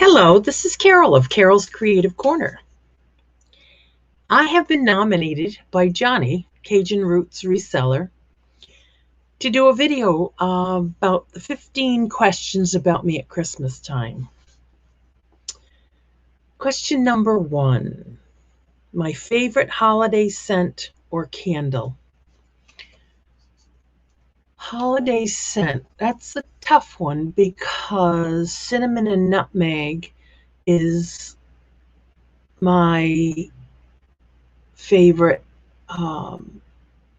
Hello, this is Carol of Carol's Creative Corner. I have been nominated by Johnny Kajun Root Reseller to do a video about the 15 questions about me at Christmas time. Question number 1, my favorite holiday scent or candle. Holiday scent, that's a tough one because cinnamon and nutmeg is my favorite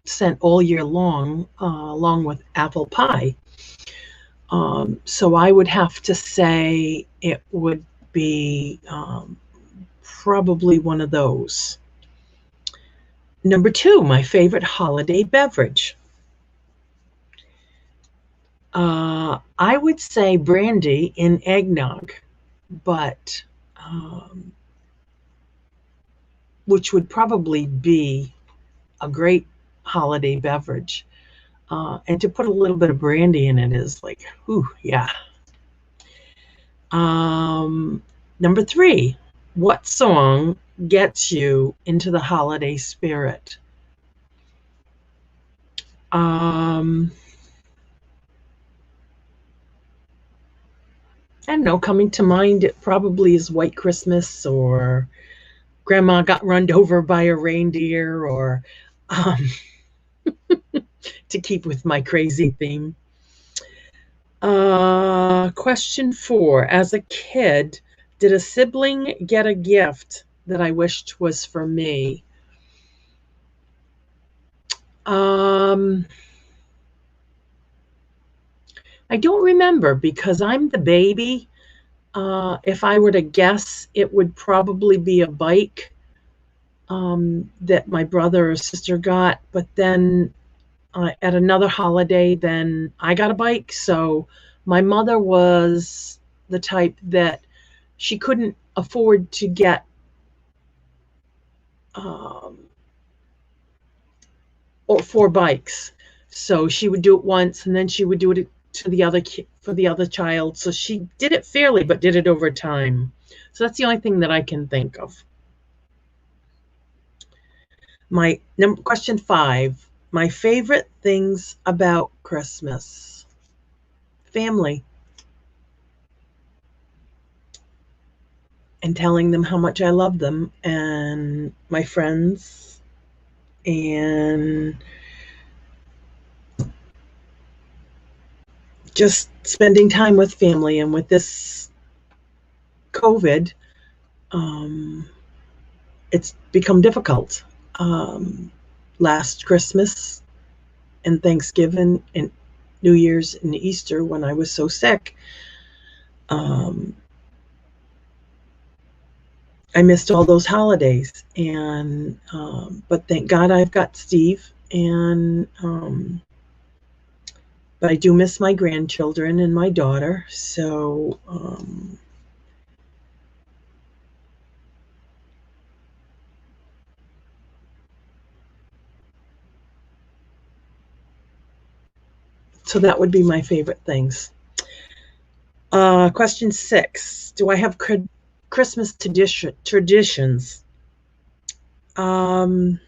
scent all year long, along with apple pie. So I would have to say it would be probably one of those. Number 2, my favorite holiday beverage. I would say brandy in eggnog, but which would probably be a great holiday beverage. And to put a little bit of brandy in it is like, ooh, yeah. Number 3, what song gets you into the holiday spirit? I don't know, coming to mind, it probably is White Christmas or Grandma Got Run Over by a Reindeer, or to keep with my crazy theme. Question 4, as a kid, did a sibling get a gift that I wished was for me? I don't remember because I'm the baby. If I were to guess, it would probably be a bike that my brother or sister got. But then at another holiday, then I got a bike. So my mother was the type that she couldn't afford to get or 4 bikes. So she would do it once and then she would do it to the other for the other child. So she did it fairly, but did it over time. So that's the only thing that I can think of. Question 5, my favorite things about Christmas. Family. And telling them how much I love them, and my friends, and just spending time with family. And with this COVID, it's become difficult. Last Christmas and Thanksgiving and New Year's and Easter, when I was so sick, I missed all those holidays. And but thank God I've got Steve, and but I do miss my grandchildren and my daughter. So so that would be my favorite things. Question 6, do I have Christmas traditions? Yeah,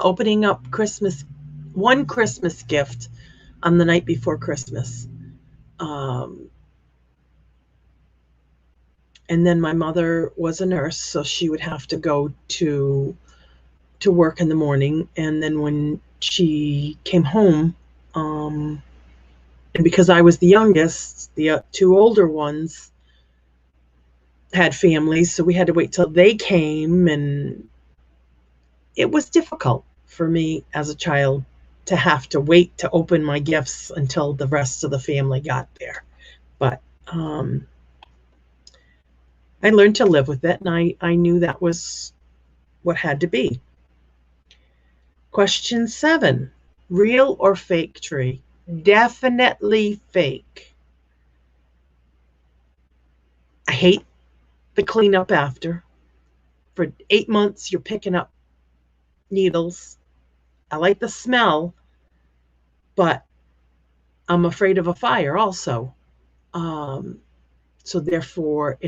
opening up one Christmas gift on the night before Christmas. And then my mother was a nurse, so she would have to go to work in the morning. And then when she came home, and because I was the youngest, the 2 older ones had families, so we had to wait till they came, and it was difficult for me as a child to have to wait to open my gifts until the rest of the family got there. But I learned to live with it, and I knew that was what had to be. Question 7, real or fake tree? Definitely fake. I hate the cleanup after. For 8 months, you're picking up needles. I like the smell, but I'm afraid of a fire also. So therefore,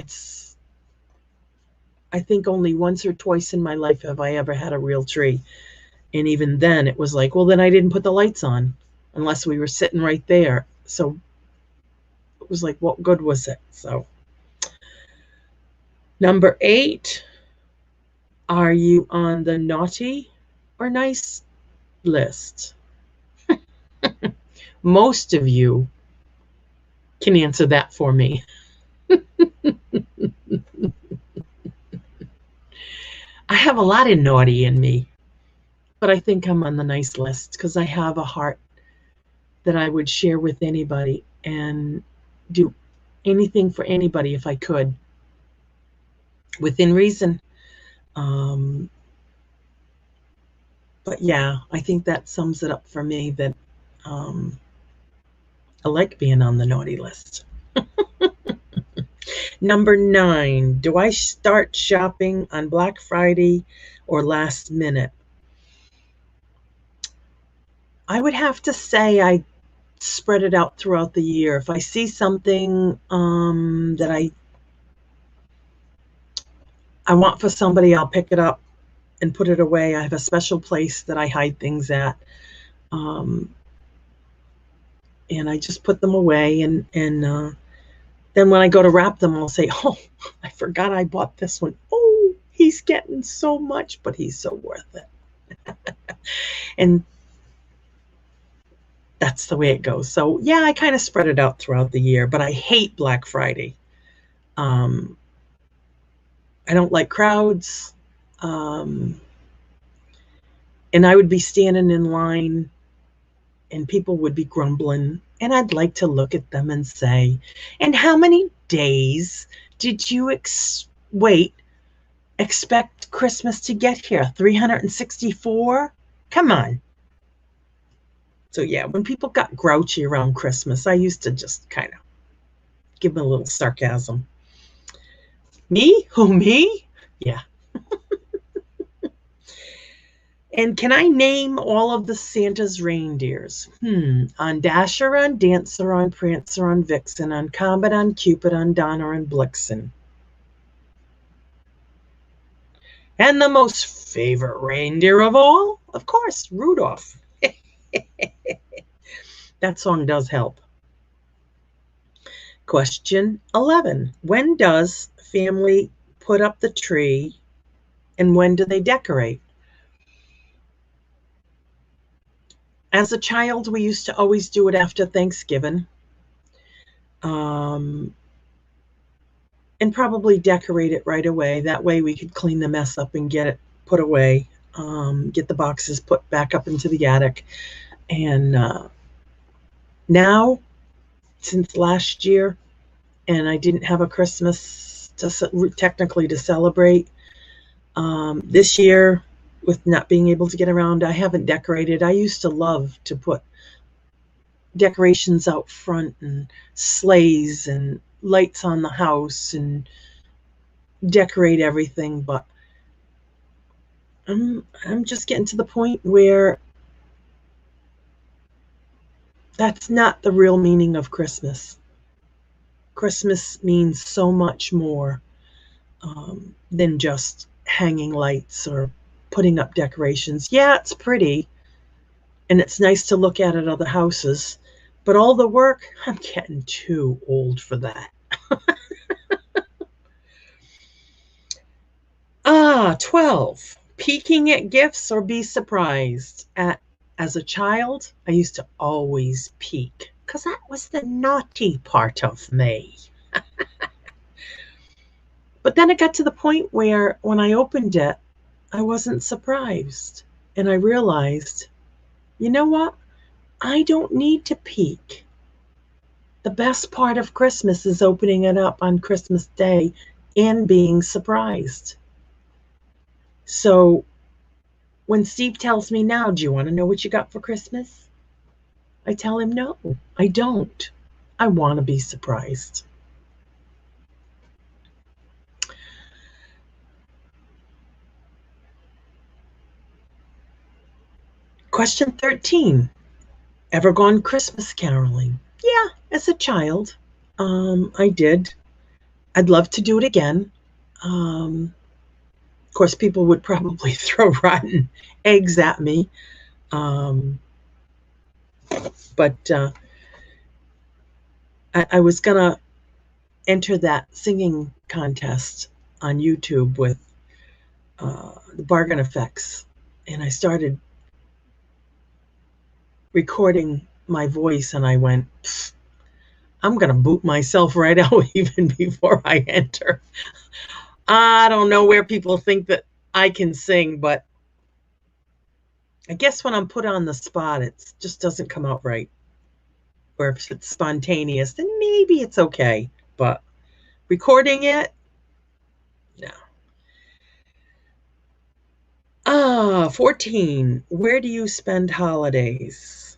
I think only once or twice in my life have I ever had a real tree. And even then it was like, well, then I didn't put the lights on unless we were sitting right there. So it was like, what good was it? So number 8, are you on the naughty or nice list? Most of you can answer that for me. I have a lot of naughty in me, but I think I'm on the nice list because I have a heart that I would share with anybody and do anything for anybody if I could, within reason. But yeah, I think that sums it up for me, that I like being on the naughty list. Number 9, do I start shopping on Black Friday or last minute? I would have to say I spread it out throughout the year. If I see something that I want for somebody, I'll pick it up and put it away. I have a special place that I hide things at. And I just put them away. And then when I go to wrap them, I'll say, oh, I forgot I bought this one. Oh, he's getting so much, but he's so worth it. And that's the way it goes. So yeah, I kind of spread it out throughout the year, but I hate Black Friday. I don't like crowds. And I would be standing in line and people would be grumbling, and I'd like to look at them and say, and how many days did you expect Christmas to get here? 364? Come on. So yeah, when people got grouchy around Christmas, I used to just kind of give them a little sarcasm. Me? Who, me? Yeah. And can I name all of the Santa's reindeers? On Dasher, on Dancer, on Prancer, on Vixen, on Comet, on Cupid, on Donner, and Blitzen. And the most favorite reindeer of all, of course, Rudolph. That song does help. Question 11. When does family put up the tree and when do they decorate? As a child, we used to always do it after Thanksgiving. And probably decorate it right away. That way we could clean the mess up and get it put away. Get the boxes put back up into the attic. And now, since last year, and I didn't have a Christmas technically to celebrate, this year, with not being able to get around, I haven't decorated. I used to love to put decorations out front and sleighs and lights on the house and decorate everything, but I'm just getting to the point where that's not the real meaning of Christmas. Christmas means so much more than just hanging lights or putting up decorations. Yeah, it's pretty, and it's nice to look at other houses, but all the work, I'm getting too old for that. 12. Peeking at gifts or be surprised. As a child, I used to always peek because that was the naughty part of me. But then it got to the point where when I opened it, I wasn't surprised. And I realized, you know what? I don't need to peek. The best part of Christmas is opening it up on Christmas Day and being surprised. So when Steve tells me now, do you want to know what you got for Christmas? I tell him, no, I don't. I want to be surprised. Question 13. Ever gone Christmas caroling? Yeah, as a child, I did. I'd love to do it again. Of course, people would probably throw rotten eggs at me. But I was going to enter that singing contest on YouTube with the bargain effects. And I started recording my voice, and I went, I'm going to boot myself right out even before I enter. I don't know where people think that I can sing, but I guess when I'm put on the spot, it just doesn't come out right. Or if it's spontaneous, then maybe it's okay. But recording it, no. 14. Where do you spend holidays?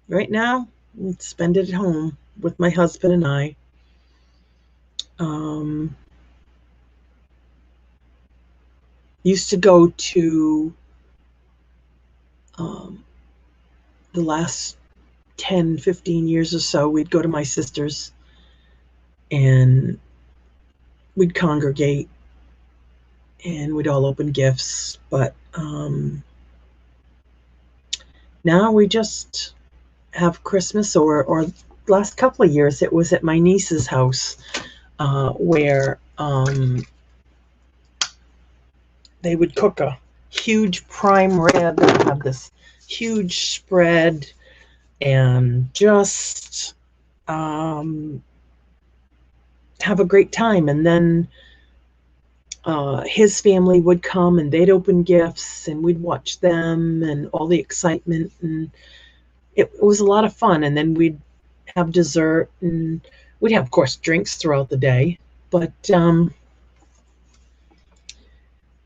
Right now, I spend it at home with my husband and I. Used to go to the last 10, 15 years or so, we'd go to my sister's and we'd congregate and we'd all open gifts. But now we just have Christmas, or last couple of years it was at my niece's house, where they would cook a huge prime rib and have this huge spread and just have a great time. And then his family would come and they'd open gifts and we'd watch them and all the excitement, and it was a lot of fun. And then we'd have dessert and we'd have, of course, drinks throughout the day. But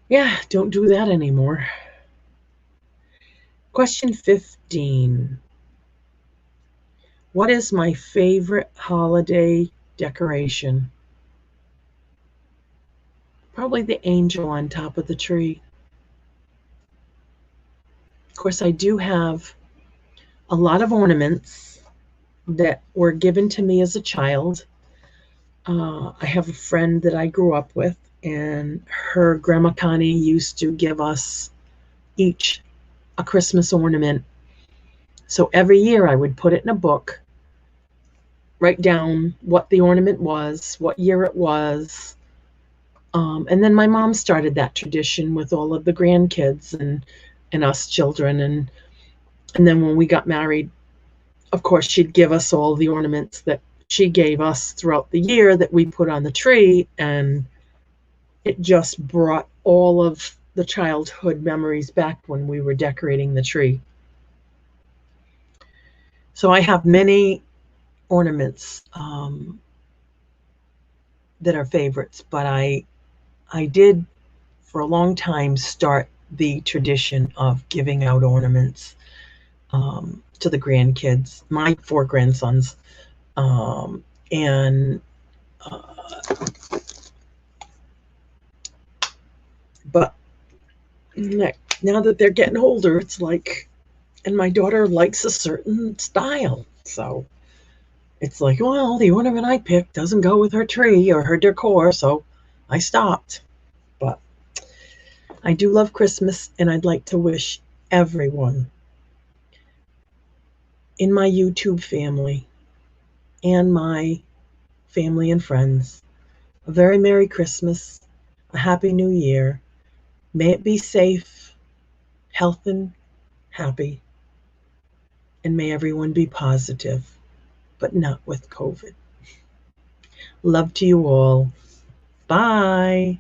yeah, don't do that anymore. Question 15. What is my favorite holiday decoration? Probably the angel on top of the tree. Of course, I do have a lot of ornaments that were given to me as a child. I have a friend that I grew up with, and her Grandma Connie used to give us each a Christmas ornament. So every year I would put it in a book, write down what the ornament was, what year it was. And then my mom started that tradition with all of the grandkids and us children. And then when we got married, of course, she'd give us all the ornaments that she gave us throughout the year that we put on the tree. And it just brought all of the childhood memories back when we were decorating the tree. So I have many ornaments that are favorites, but I did for a long time start the tradition of giving out ornaments to the grandkids, my 4 grandsons. But now that they're getting older, it's like, and my daughter likes a certain style. So it's like, well, the ornament I picked doesn't go with her tree or her decor, so I stopped. But I do love Christmas, and I'd like to wish everyone in my YouTube family and my family and friends a very Merry Christmas, a Happy New Year. May it be safe, health, and happy. And may everyone be positive, but not with COVID. Love to you all. Bye.